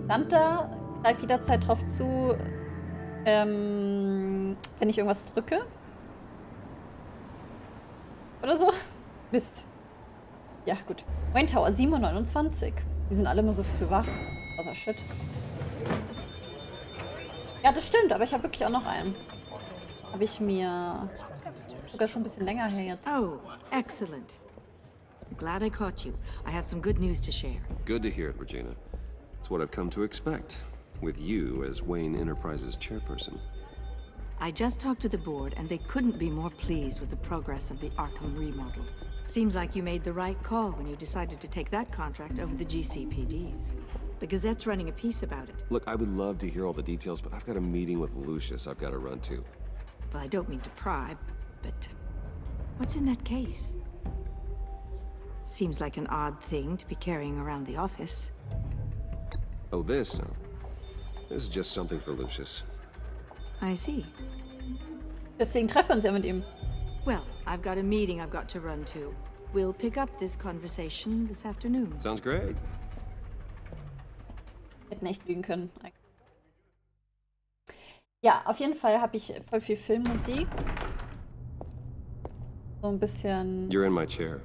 Stand da, greif jederzeit drauf zu, wenn ich irgendwas drücke. Oder so. Mist. Ja, gut. Wayne Tower, 7:29 Uhr. Die sind alle immer so früh wach. Außer Shit. Ja, das stimmt, aber ich habe wirklich auch noch einen. Habe ich mir sogar schon ein bisschen länger her jetzt. Oh, excellent. I'm glad I caught you. I have some good news to share. Good to hear it, Regina. It's what I've come to expect, with you as Wayne Enterprises chairperson. I just talked to the board, and they couldn't be more pleased with the progress of the Arkham remodel. Seems like you made the right call when you decided to take that contract over the GCPD's. The Gazette's running a piece about it. Look, I would love to hear all the details, but I've got a meeting with Lucius I've got to run to. Well, I don't mean to pry, but what's in that case? Seems like an odd thing to be carrying around the office. Oh, this? No. This is just something for Lucius. I see. Deswegen treffen wir uns ja mit ihm. Well, I've got a meeting I've got to run to. We'll pick up this conversation this afternoon. Sounds great. Hätten echt lügen können. Ja, auf jeden Fall habe ich voll viel Filmmusik. So ein bisschen. You're in my chair.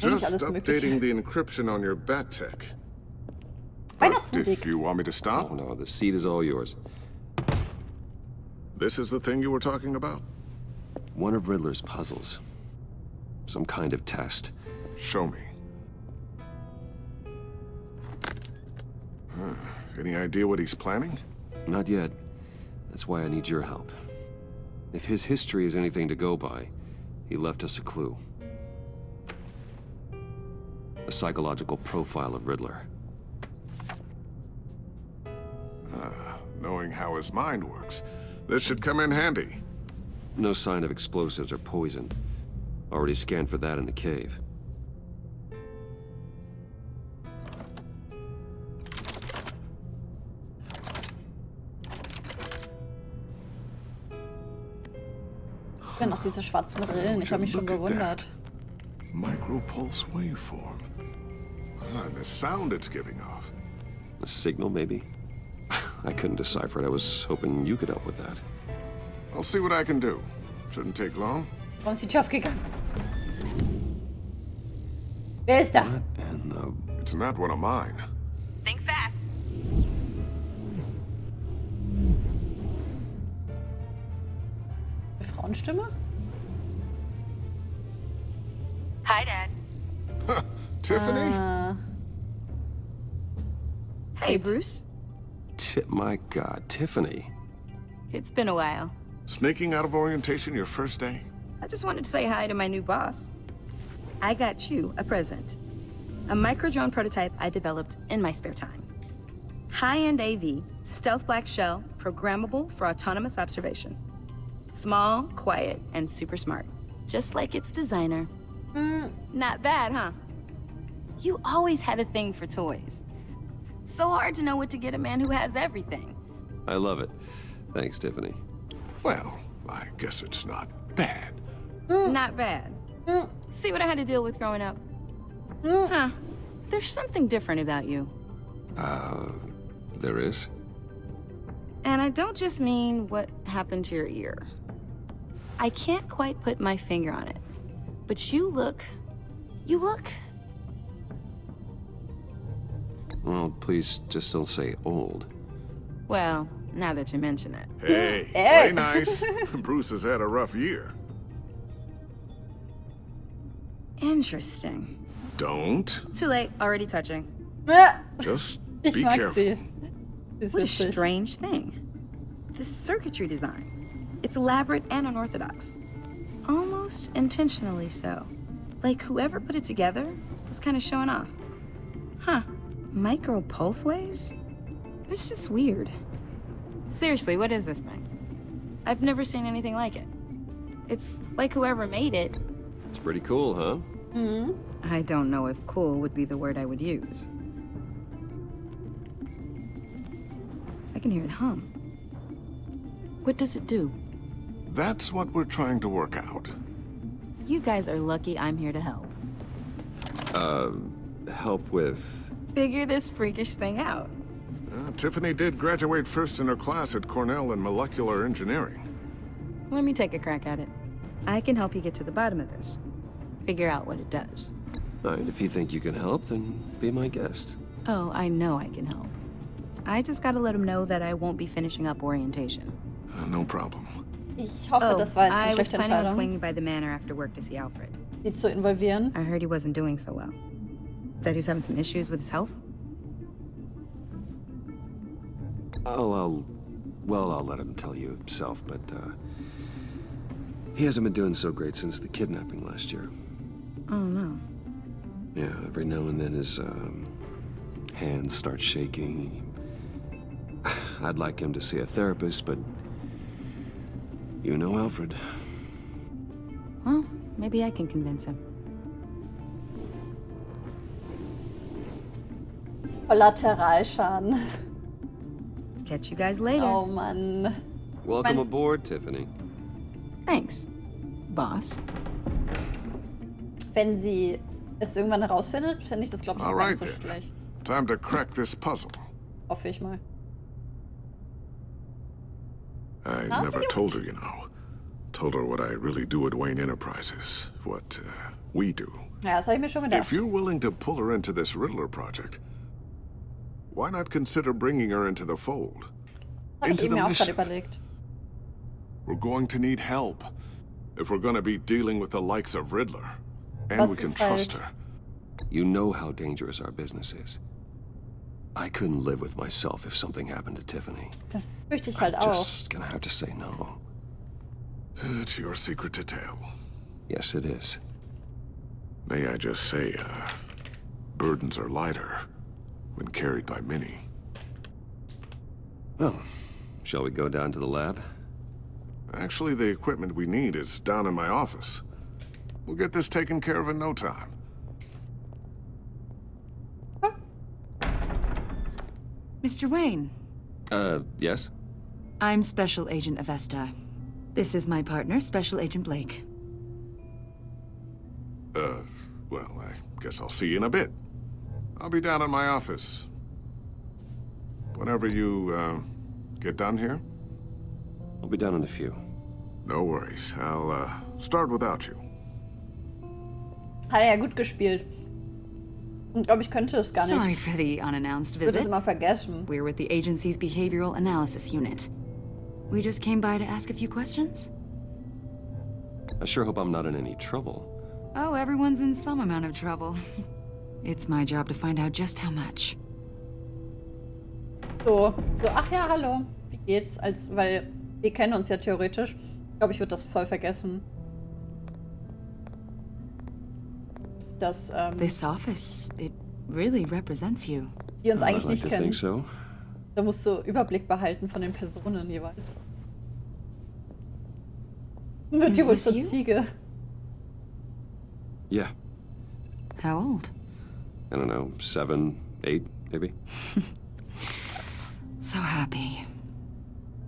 Eigentlich Just alles updating Mögliche. the encryption on your bat tech. Weihnachtsmusik. If you want me to stop, Oh no, the seat is all yours. this is the thing you were talking about? One of Riddler's puzzles. Some kind of test. Show me. Any idea what he's planning? Not yet. That's why I need your help. If his history is anything to go by, he left us a clue. A psychological profile of Riddler. Knowing how his mind works, this should come in handy. No sign of explosives or poison. Already scanned for that in the cave. Ich bin noch diese schwarzen Rillen. Ich habe mich schon gewundert. Micropulse waveform. And the sound it's giving off. A signal, maybe? I couldn't decipher it. I was hoping you could help with that. I'll see what I can do. Shouldn't take long. Warum ist die Tür aufgegangen? Wer ist da? What in the... It's not one of mine. Think fast. Eine Frauenstimme? Hi, Dad. Tiffany? Hey, Bruce. My God, Tiffany. It's been a while. Sneaking out of orientation your first day? I just wanted to say hi to my new boss. I got you a present. A micro-drone prototype I developed in my spare time. High-end AV, stealth black shell, programmable for autonomous observation. Small, quiet, and super smart. Just like its designer. Not bad, huh? You always had a thing for toys. So hard to know what to get a man who has everything. I love it. Thanks, Tiffany. Well, I guess it's not bad. Not bad. See what I had to deal with growing up? Huh. There's something different about you. There is? And I don't just mean what happened to your ear. I can't quite put my finger on it. But you look... Well, please just don't say old. Well, now that you mention it. Hey, play nice. Bruce has had a rough year. Interesting. Don't. Too late, already touching. Just Ich be mag careful. sie. Ist What a witzig. strange thing. The circuitry design. It's elaborate and unorthodox. Almost intentionally so. Like whoever put it together was kind of showing off. Huh. Micro pulse waves? It's just weird. Seriously, what is this thing? I've never seen anything like it. It's like whoever made it. It's pretty cool, huh? I don't know if cool would be the word I would use. I can hear it hum. What does it do? That's what we're trying to work out. You guys are lucky I'm here to help. Help with... Figure this freakish thing out. Tiffany did graduate first in her class at Cornell in molecular engineering. Let me take a crack at it. I can help you get to the bottom of this. Figure out what it does. All right, if you think you can help, then be my guest. Oh, I know I can help. I just gotta let him know that I won't be finishing up orientation. No problem. Ich hoffe, das war jetzt keine I was schlechte planning on Entscheidung, swinging by the manor after work to see Alfred. die zu involvieren. I heard he wasn't doing so well. That he was having some issues with his health? I'll let him tell you himself, but, he hasn't been doing so great since the kidnapping last year. Oh, no. Yeah, every now and then his, hands start shaking. I'd like him to see a therapist, but you know Alfred. Well, maybe I can convince him. Kollateralschaden. Catch you guys later. Oh Mann. Welcome Mein- aboard, Tiffany. Thanks, boss. Wenn sie es irgendwann herausfindet, finde ich das, glaube ich, auch All gar right nicht so then. schlecht. Time to crack this puzzle. Hoffe ich mal. I How's never it told her, you know. Told her what I really do at Wayne Enterprises. What we do. Ja, das habe ich mir schon gedacht. If you're willing to pull her into this Riddler project, why not consider bringing her into the fold? Habe ich Into eben the mir auch gerade mission. überlegt. We're going to need help if we're going to be dealing with the likes of Riddler. And Was we can ist halt- trust her. You know how dangerous our business is. I couldn't live with myself if something happened to Tiffany. Das fürchte ich halt I'm auch. just gonna have to say no. It's your secret to tell. Yes, it is. May I just say, burdens are lighter when carried by many. Well, shall we go down to the lab? Actually, the equipment we need is down in my office. We'll get this taken care of in no time. Mr. Wayne, Yes? I'm Special Agent Avesta. This is my partner, Special Agent Blake. Well, I guess I'll see you in a bit. I'll be down in my office. Whenever you, get done here? I'll be down in a few. No worries. I'll, start without you. Hat er ja gut gespielt. Ich glaube, ich könnte es gar nicht. Sorry for the unannounced Ich würde es visit. immer vergessen. We're with the agency's Behavioral Analysis Unit. We just came by to ask a few questions. I sure hope I'm not in any trouble. Oh, everyone's in some amount of trouble. It's my job to find out just how much. So, ach ja, hallo. Wie geht's? Weil wir kennen uns ja theoretisch. Ich glaube, ich würde das voll vergessen. Dass This office, it really represents you. die uns I'd eigentlich like nicht to kennen. think so. Da musst du Überblick behalten von den Personen jeweils. Wird Is die wohl this zur you? Ziege? Yeah. How old? I don't know, 7, 8, maybe? So happy.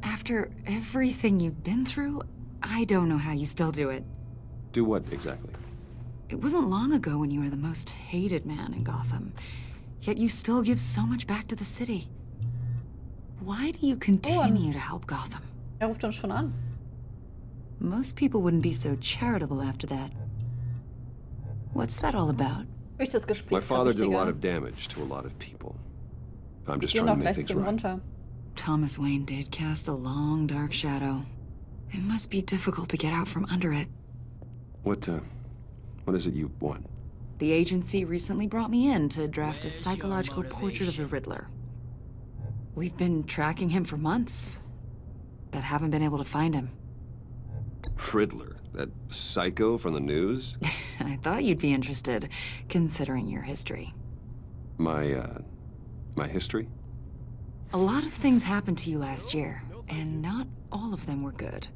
After everything you've been through, I don't know how you still do it. Do what exactly? It wasn't long ago when you were the most hated man in Gotham. Yet you still give so much back to the city. Why do you continue to help Gotham? Er ruft uns schon an. Most people wouldn't be so charitable after that. What's that all about? Ich das Gespräch My ist father did a lot wichtiger. of damage to a lot of people. I'm just Gehen trying doch to make gleich things zu ihm right. runter. Thomas Wayne did cast a long, dark shadow. It must be difficult to get out from under it. What is it you want? The agency recently brought me in to draft a psychological portrait of the Riddler. We've been tracking him for months, but haven't been able to find him. Riddler, that psycho from the news? I thought you'd be interested, considering your history. My history? A lot of things happened to you last year, and not all of them were good.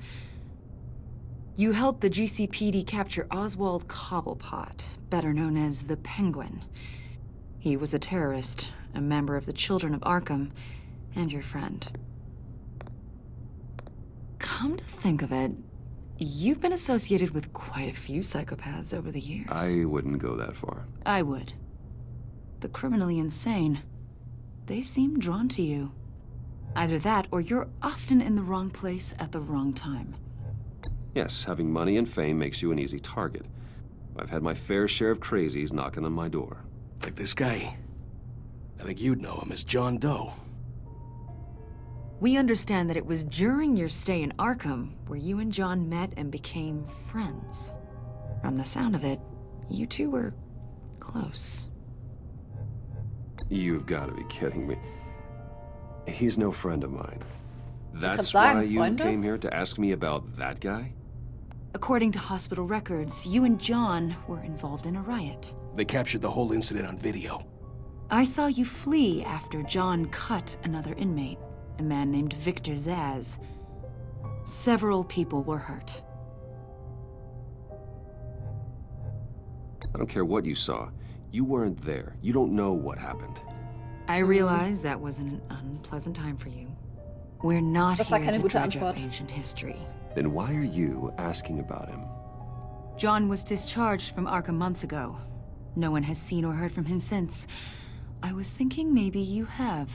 You helped the GCPD capture Oswald Cobblepot, better known as the Penguin. He was a terrorist, a member of the Children of Arkham, and your friend. Come to think of it, you've been associated with quite a few psychopaths over the years. I wouldn't go that far. I would. The criminally insane. they seem drawn to you. Either that, or you're often in the wrong place at the wrong time. Yes, having money and fame makes you an easy target. I've had my fair share of crazies knocking on my door. Like this guy. I think you'd know him as John Doe. We understand that it was during your stay in Arkham where you and John met and became friends. From the sound of it, you two were close. You've got to be kidding me. He's no friend of mine. That's sagen, why you Freunde? came here to ask me about that guy? According to hospital records, you and John were involved in a riot. They captured the whole incident on video. I saw you flee after John cut another inmate, a man named Victor Zaz. Several people were hurt. I don't care what you saw. You weren't there. You don't know what happened. I realize that was an unpleasant time for you. We're not Das war here keine to gute dredge up Antwort. ancient history. Then why are you asking about him? John was discharged from Arkham months ago. No one has seen or heard from him since. I was thinking maybe you have.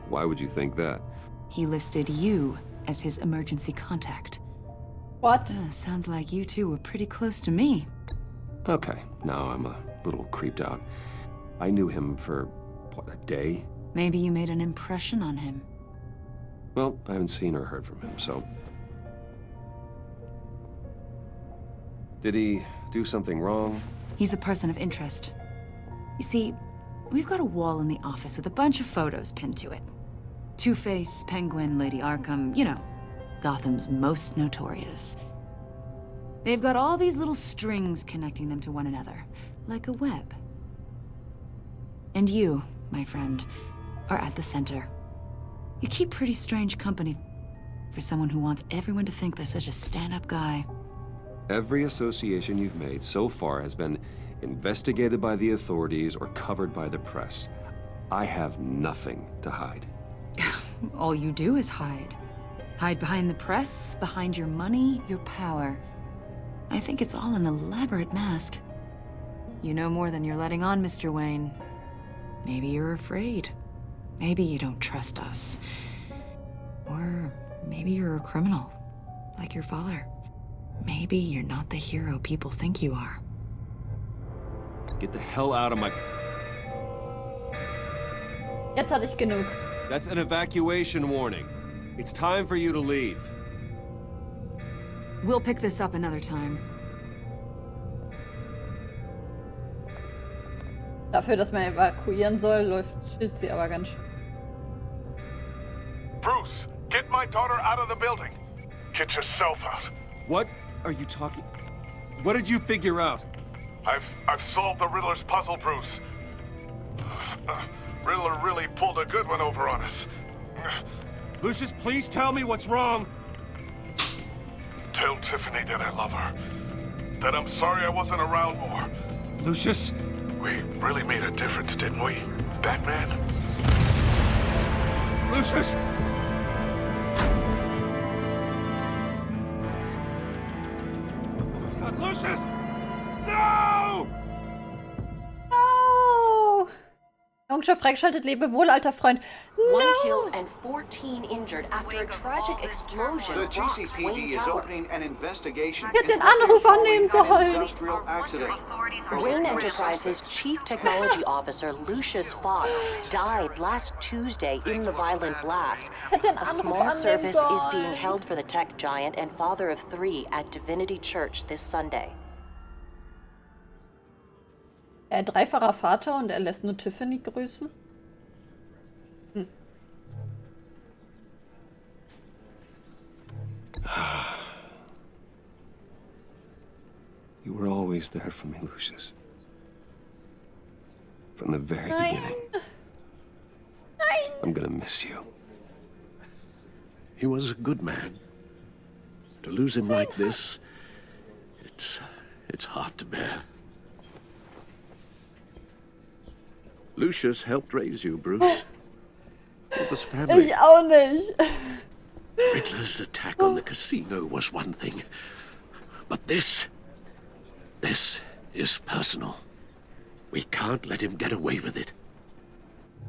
Why would you think that? He listed you as his emergency contact. What? Sounds like you two were pretty close to me. Okay, now I'm a little creeped out. I knew him for, what, a day? Maybe you made an impression on him. Well, I haven't seen or heard from him, so... Did he do something wrong? He's a person of interest. You see, we've got a wall in the office with a bunch of photos pinned to it. Two-Face, Penguin, Lady Arkham, you know, Gotham's most notorious. They've got all these little strings connecting them to one another, like a web. And you, my friend, are at the center. You keep pretty strange company for someone who wants everyone to think they're such a stand-up guy. Every association you've made so far has been investigated by the authorities or covered by the press. I have nothing to hide. All you do is hide. Hide behind the press, behind your money, your power. I think it's all an elaborate mask. You know more than you're letting on, Mr. Wayne. Maybe you're afraid. Maybe you don't trust us. Or maybe you're a criminal, like your father. Maybe you're not the hero people think you are. Get the hell out of my... Jetzt hatte ich genug. That's an evacuation warning. It's time for you to leave. We'll pick this up another time. Dafür, dass man evakuieren soll, chillt sie aber ganz schön. Bruce, get my daughter out of the building. Get yourself out. What are you talking... What did you figure out? I've solved the Riddler's puzzle, Bruce. Riddler really pulled a good one over on us. Lucius, please tell me what's wrong. Tell Tiffany that I love her. That I'm sorry I wasn't around more. Lucius? We really made a difference, didn't we, Batman? Lucius! God, Lucius! No! No! Errungenschaft freigeschaltet, lebe wohl, alter Freund. One No! killed and 14 injured after a tragic explosion The rocks GCPD Wayne is Tower. opening an investigation Ich hätte den into a Anruf annehmen sollen. industrial accident. Wayne Enterprises Chief Technology Officer Lucius Fox died last Tuesday in the violent blast. hätte den A Anruf small annehmen service is sollen. being held for the tech giant and father of 3 at Divinity Church this Sunday. Er dreifacher Vater und er lässt nur Tiffany grüßen. You were always there for me, Lucius. From the very Nein. beginning. Nein! I'm gonna miss you. He was a good man. To lose him like this, it's hard to bear. Lucius helped raise you, Bruce. It was family. Ich auch nicht. Riddler's attack on the casino was one thing. But this is personal. We can't let him get away with it.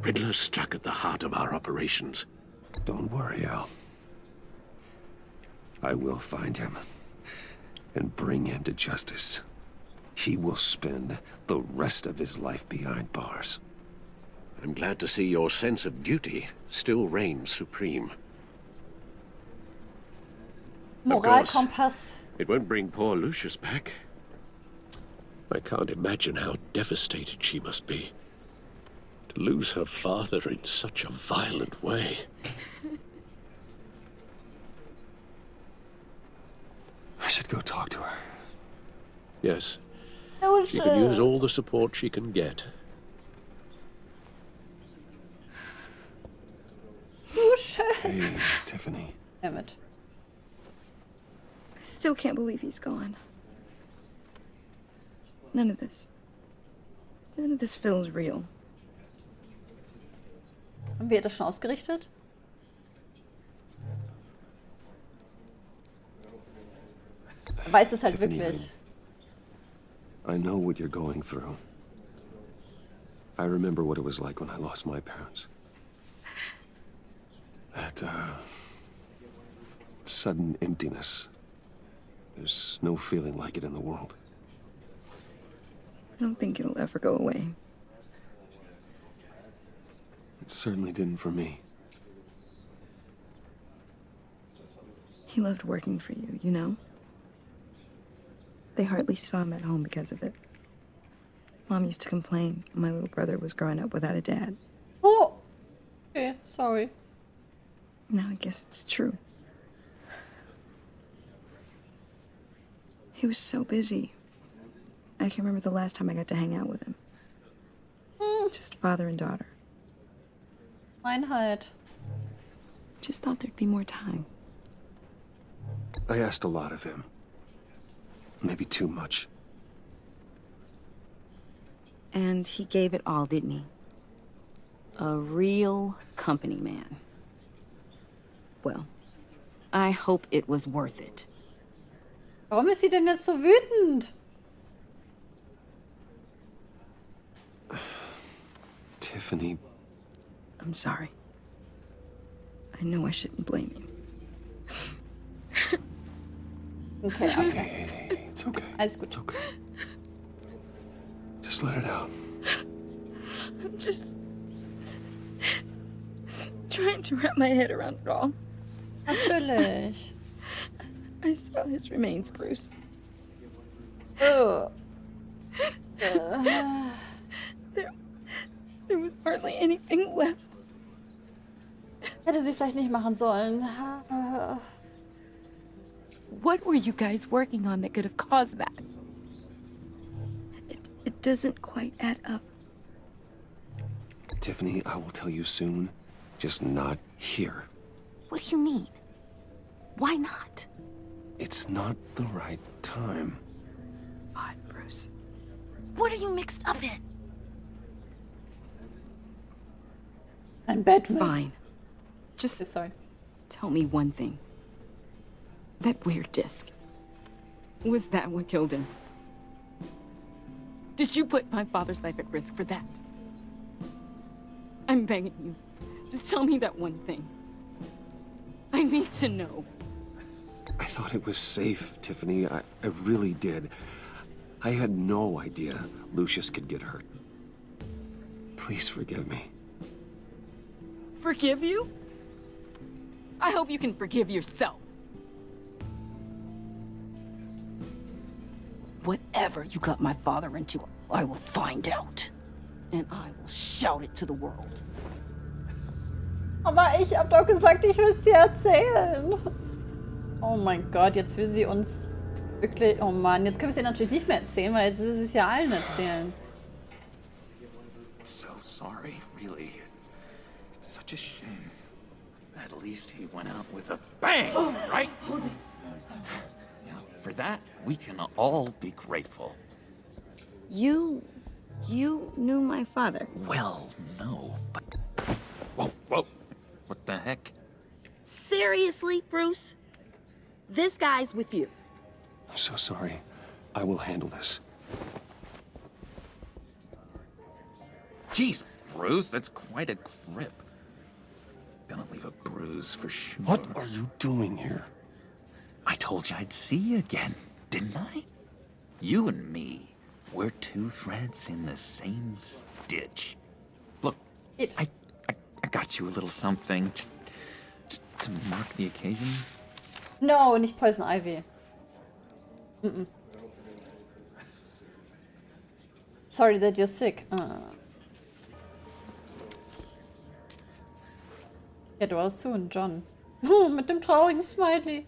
Riddler struck at the heart of our operations. Don't worry, Al. I will find him and bring him to justice. He will spend the rest of his life behind bars. I'm glad to see your sense of duty still reigns supreme. Moralkompass. It won't bring poor Lucius back. I can't imagine how devastated she must be. To lose her father in such a violent way. I should go talk to her. Yes, Lucius. she could use all the support she can get. Lucius. Hey, Tiffany. Damn it. I still can't believe he's gone. None of this feels real. Haben wir das schon ausgerichtet? Er weiß es halt Tiffany, wirklich. I know what you're going through. I remember what it was like when I lost my parents. That, sudden emptiness. There's no feeling like it in the world. I don't think it'll ever go away. It certainly didn't for me. He loved working for you, you know? They hardly saw him at home because of it. Mom used to complain my little brother was growing up without a dad. Oh! Okay, sorry. Now I guess it's true. He was so busy. I can remember the last time I got to hang out with him. Just father and daughter. Einheit. Just thought there'd be more time. I asked a lot of him. Maybe too much. And he gave it all, didn't he? A real company man. Well, I hope it was worth it. Warum ist sie denn jetzt so wütend? Tiffany, I'm sorry. I know I shouldn't blame you. Okay, okay. hey, it's okay. Alles gut. It's okay. Just let it out. I'm just trying to wrap my head around it all. Natürlich. I saw his remains, Bruce. Oh. There was hardly anything left. Hätte sie vielleicht nicht machen sollen. What were you guys working on that could have caused that? It doesn't quite add up. Tiffany, I will tell you soon. Just not here. What do you mean? Why not? It's not the right time. God, Bruce. What are you mixed up in? Ein Batman. Fine. Just Sorry. tell me one thing. That weird disc. Was that what killed him? Did you put my father's life at risk for that? I'm begging you. Just tell me that one thing. I need to know. I thought it was safe, Tiffany. I really did. I had no idea Lucius could get hurt. Please forgive me. Forgive you? I hope you can forgive yourself. Whatever you got my father into, I will find out. And I will shout it to the world. Aber ich hab doch gesagt, ich will es dir erzählen. Oh mein Gott, jetzt will sie uns wirklich... Oh Mann, jetzt können wir es ihr natürlich nicht mehr erzählen, weil jetzt will sie es ja allen erzählen. So sorry, really. It's such a shame. At least he went out with a bang, right? Now, for that, we can all be grateful. You knew my father. Well, no, but... Whoa, whoa. What the heck? Seriously, Bruce? This guy's with you. I'm so sorry. I will handle this. Jeez, Bruce. That's quite a grip. Gonna leave a bruise for sure. What are you doing here? I told you I'd see you again, didn't I? You and me, we're two threads in the same stitch. Look, It. I got you a little something, just to mark the occasion. No, nicht Poison Ivy. Sorry that you're sick. Get well soon, John. Mit dem traurigen Smiley.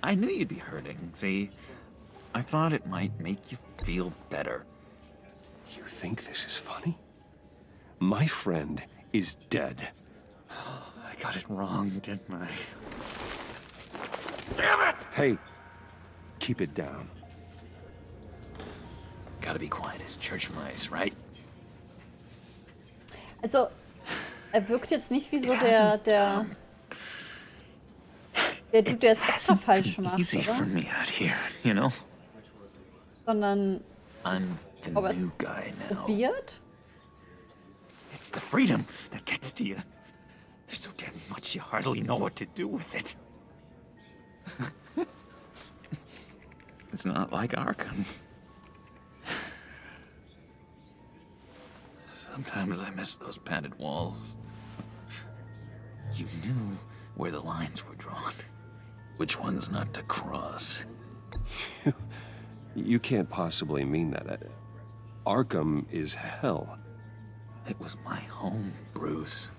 I knew you'd be hurting, see? I thought it might make you feel better. You think this is funny? My friend is dead. I got it wrong, didn't I? Damn it! Hey, keep it down. Gotta be quiet as church mice, right? Also, er wirkt jetzt nicht wie so It der hasn't, Dude, der es extra Hasn't falsch been macht, easy for oder? me out here, you know? Sondern I'm the Aber es new guy now. probiert? It's the freedom that gets to you. There's so damn much you hardly know what to do with it. It's not like Arkham. Sometimes I miss those padded walls. You knew where the lines were drawn. Which ones not to cross. You can't possibly mean that. Arkham is hell. It was my home, Bruce.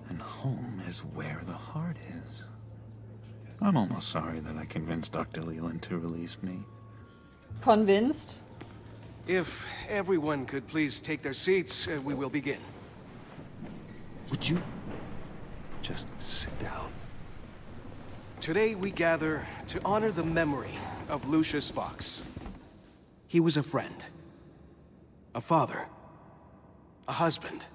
And home is where the heart is. I'm almost sorry that I convinced Dr. Leland to release me. Convinced? If everyone could please take their seats, we will begin. Would you just sit down? Today we gather to honor the memory of Lucius Fox. He was a friend, a father, a husband,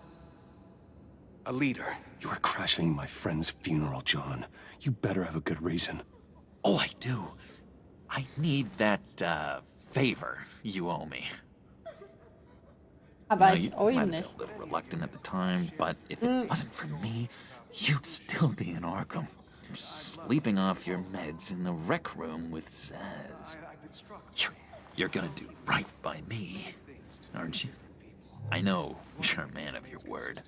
a leader. You are crashing my friend's funeral, John. You better have a good reason. Oh, I do. I need that, favor you owe me. Aber Now, ich you owe might ihn have been nicht. a little reluctant at the time, but if it wasn't for me, you'd still be in Arkham. Sleeping off your meds in the rec room with Zaz. You're gonna do right by me, aren't you? I know you're a man of your word.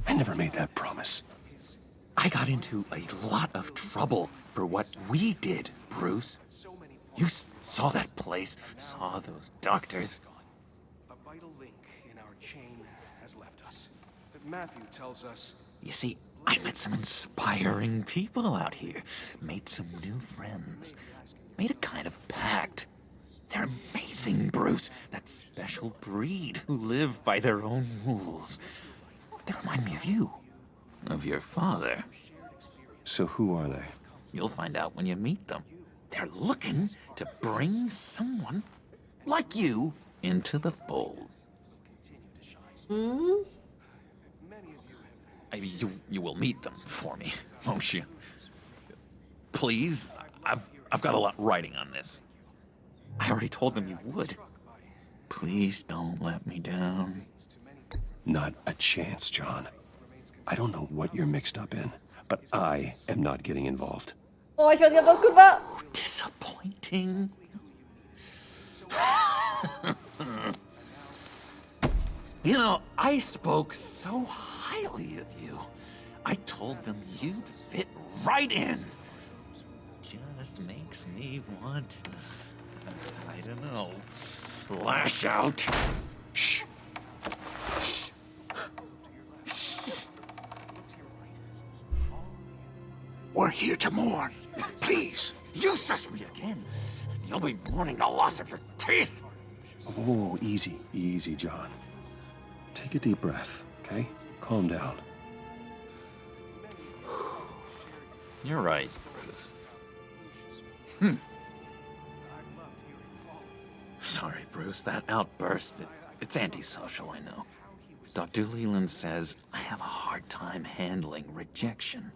I never made that promise. I got into a lot of trouble for what we did, Bruce. You saw that place, saw those doctors. A vital link in our chain has left us. But Matthew tells us You see, I met some inspiring people out here, made some new friends, made a kind of pact. They're amazing, Bruce, that special breed who live by their own rules. They remind me of you, of your father. So who are they? You'll find out when you meet them. They're looking to bring someone like you into the fold. You will meet them for me, won't you? Please, I've got a lot writing on this. I already told them you would. Please don't let me down. Not a chance, John. I don't know what you're mixed up in, but I am not getting involved. Oh, ich weiß nicht, ob das gut war. Disappointing. You know, I spoke so highly of you. I told them you'd fit right in. Just makes me want, I don't know, lash out. Shh. We're here to mourn. Please, you shush me again. You'll be mourning the loss of your teeth. Whoa, easy, easy, John. Take a deep breath, okay? Calm down. You're right, Bruce. Sorry, Bruce, that outburst, it's antisocial, I know. Dr. Leland says I have a hard time handling rejection.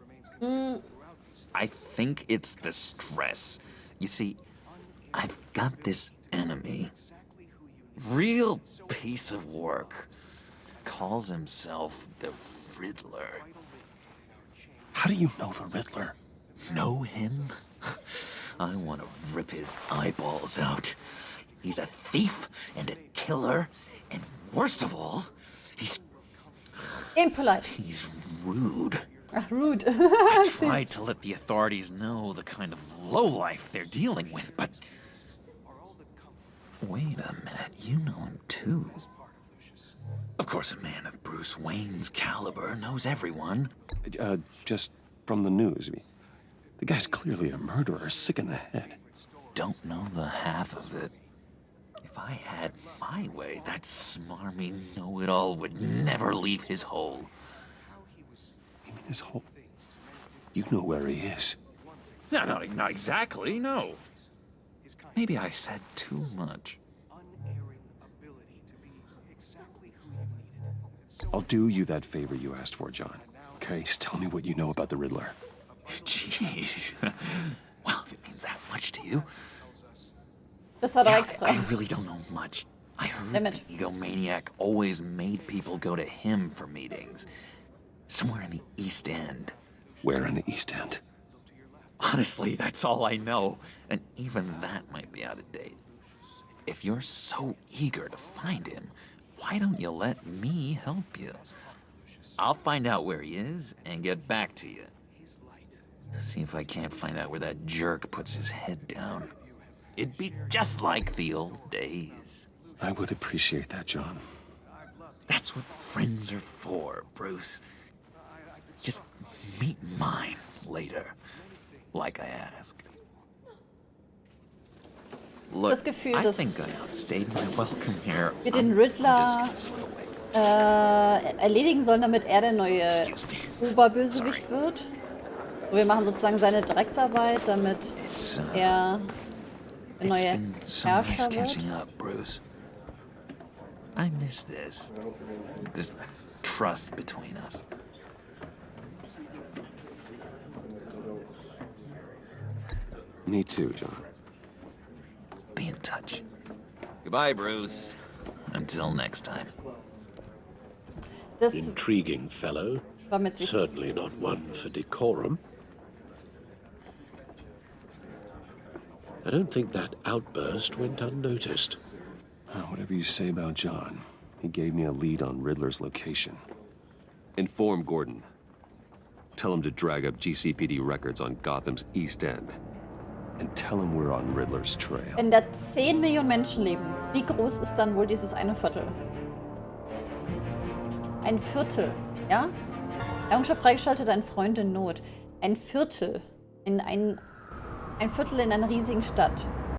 I think it's the stress. You see, I've got this enemy. Real piece of work. Calls himself the Riddler. How do you know the Riddler? Know him? I want to rip his eyeballs out. He's a thief and a killer, and worst of all, he's Impolite. rude. Ach, rude. I tried to let the authorities know the kind of lowlife they're dealing with, but... Wait a minute, you know him too. Of course, a man of Bruce Wayne's caliber knows everyone. Just from the news. I mean, the guy's clearly a murderer, sick in the head. Don't know the half of it. If I had my way, that smarmy know-it-all would never leave his hole. You mean his hole? You know where he is. No, not exactly, no. Maybe I said too much. I'll do you that favor you asked for, John. Okay, just tell me what you know about the Riddler. Jeez. Well, if it means that much to you. Das war doch Yeah, extra. I really don't know much. I heard Damit. the egomaniac always made people go to him for meetings. Somewhere in the East End. Where in the East End? Honestly, that's all I know. And even that might be out of date. If you're so eager to find him, why don't you let me help you? I'll find out where he is and get back to you. See if I can't find out where that jerk puts his head down. It'd be just like the old days. I would appreciate that, John. That's what friends are for, Bruce. Just meet mine later, like I asked. Look, Das Gefühl, I dass think I outstayed my welcome here. wir den I'm Riddler just gonna slip away. erledigen sollen, damit er der neue Excuse me. Oberbösewicht wird. So, wir machen sozusagen seine Drecksarbeit, damit It's, er der it's neue been so nice Herrscher catching wird. up, Bruce. I miss this trust between us. Me too, John. Be in touch. Goodbye, Bruce. Until next time. Das Intriguing fellow. war mir jetzt wichtig. Certainly not one for decorum. I don't think that outburst went unnoticed. Whatever you say about John, he gave me a lead on Riddler's location. Inform Gordon. Tell him to drag up GCPD records on Gotham's East End. And tell him we're on Riddler's trail. Wenn da 10 Millionen Menschen leben, wie groß ist dann wohl dieses eine Viertel? Ein Viertel, ja? Errungenschaft freigeschaltet, ein Freund in Not. Ein Viertel. Ein Viertel in einer riesigen Stadt.